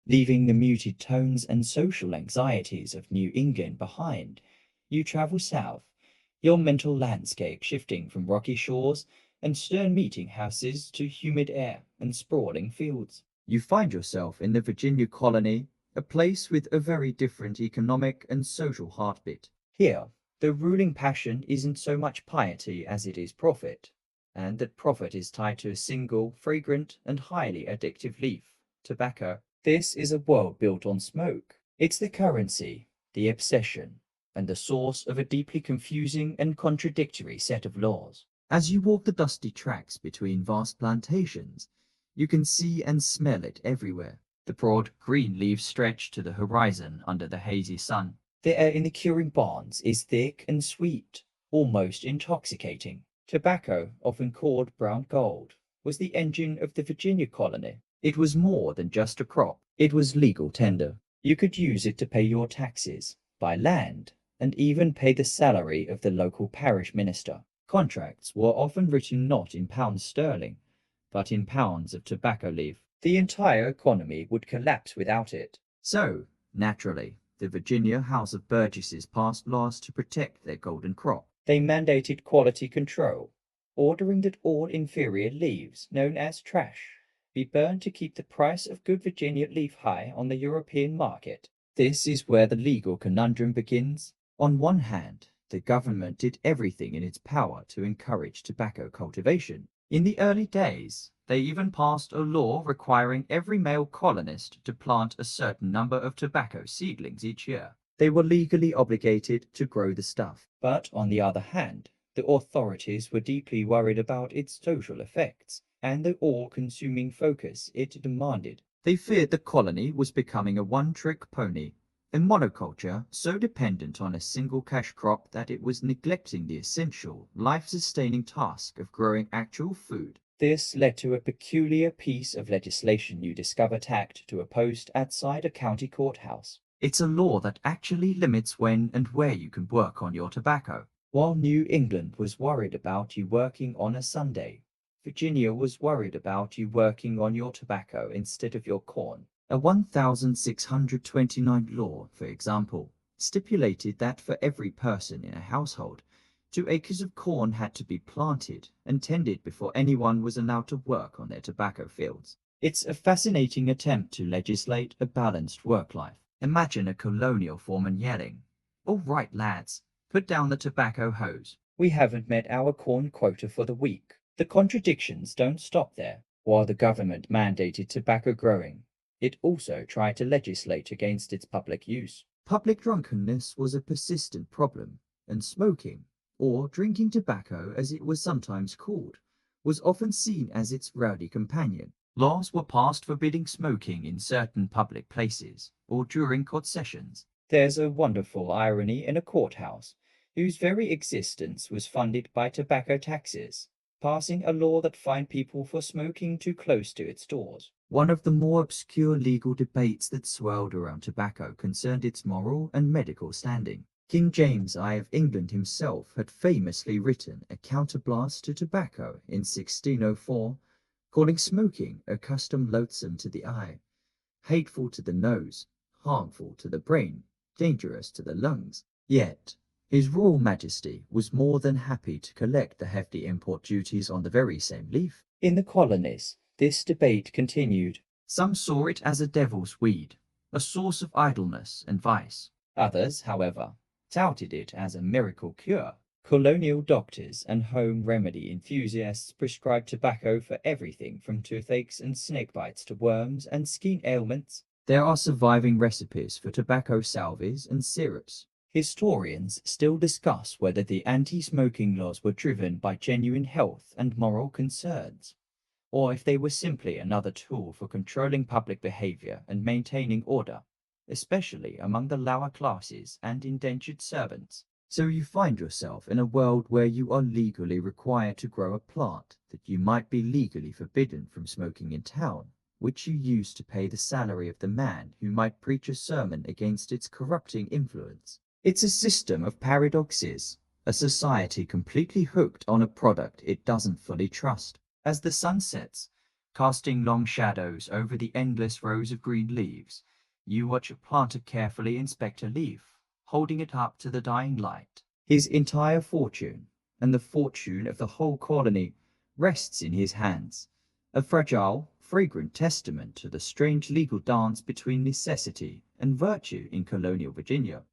Leaving the muted tones and social anxieties of New England behind, you travel south, your mental landscape shifting from rocky shores and stern meeting houses to humid air and sprawling fields. You find yourself in the Virginia colony, a place with a very different economic and social heartbeat. Here, the ruling passion isn't so much piety as it is profit, and that profit is tied to a single, fragrant, and highly addictive leaf, tobacco. This is a world built on smoke. It's the currency, the obsession, and the source of a deeply confusing and contradictory set of laws. As you walk the dusty tracks between vast plantations, you can see and smell it everywhere. The broad green leaves stretch to the horizon under the hazy sun. The air in the curing barns is thick and sweet, almost intoxicating. Tobacco, often called brown gold, was the engine of the Virginia colony. It was more than just a crop. It was legal tender. You could use it to pay your taxes, buy land, and even pay the salary of the local parish minister. Contracts were often written not in pounds sterling, but in pounds of tobacco leaf. The entire economy would collapse without it. So, naturally, the Virginia House of Burgesses passed laws to protect their golden crop. They mandated quality control, ordering that all inferior leaves, known as trash, be burned to keep the price of good Virginia leaf high on the European market. This is where the legal conundrum begins. On one hand, the government did everything in its power to encourage tobacco cultivation. In the early days, they even passed a law requiring every male colonist to plant a certain number of tobacco seedlings each year. They were legally obligated to grow the stuff. But on the other hand, the authorities were deeply worried about its social effects and the all-consuming focus it demanded. They feared the colony was becoming a one-trick pony, a monoculture so dependent on a single cash crop that it was neglecting the essential, life-sustaining task of growing actual food. This led to a peculiar piece of legislation you discover tacked to a post outside a county courthouse. It's a law that actually limits when and where you can work on your tobacco. While New England was worried about you working on a Sunday, Virginia was worried about you working on your tobacco instead of your corn. A 1629 law, for example, stipulated that for every person in a household, 2 acres of corn had to be planted and tended before anyone was allowed to work on their tobacco fields. It's a fascinating attempt to legislate a balanced work life. Imagine a colonial foreman yelling, "All right, lads, put down the tobacco hose. We haven't met our corn quota for the week." The contradictions don't stop there. While the government mandated tobacco growing, it also tried to legislate against its public use. Public drunkenness was a persistent problem, and smoking, or drinking tobacco as it was sometimes called, was often seen as its rowdy companion. Laws were passed forbidding smoking in certain public places or during court sessions. There's a wonderful irony in a courthouse whose very existence was funded by tobacco taxes, passing a law that fined people for smoking too close to its doors. One of the more obscure legal debates that swirled around tobacco concerned its moral and medical standing. King James I of England himself had famously written a counterblast to tobacco in 1604, calling smoking a custom loathsome to the eye, hateful to the nose, harmful to the brain, dangerous to the lungs. Yet, His Royal Majesty was more than happy to collect the hefty import duties on the very same leaf. In the colonies, this debate continued. Some saw it as a devil's weed, a source of idleness and vice. Others, however, touted it as a miracle cure. Colonial doctors and home remedy enthusiasts prescribed tobacco for everything from toothaches and snake bites to worms and skin ailments. There are surviving recipes for tobacco salves and syrups. Historians still discuss whether the anti-smoking laws were driven by genuine health and moral concerns, or if they were simply another tool for controlling public behavior and maintaining order, especially among the lower classes and indentured servants. So you find yourself in a world where you are legally required to grow a plant that you might be legally forbidden from smoking in town, which you use to pay the salary of the man who might preach a sermon against its corrupting influence. It's a system of paradoxes, a society completely hooked on a product it doesn't fully trust. As the sun sets, casting long shadows over the endless rows of green leaves. You watch a planter carefully inspect a leaf, holding it up to the dying light. His entire fortune, and the fortune of the whole colony, rests in his hands, a fragile, fragrant testament to the strange legal dance between necessity and virtue in colonial Virginia.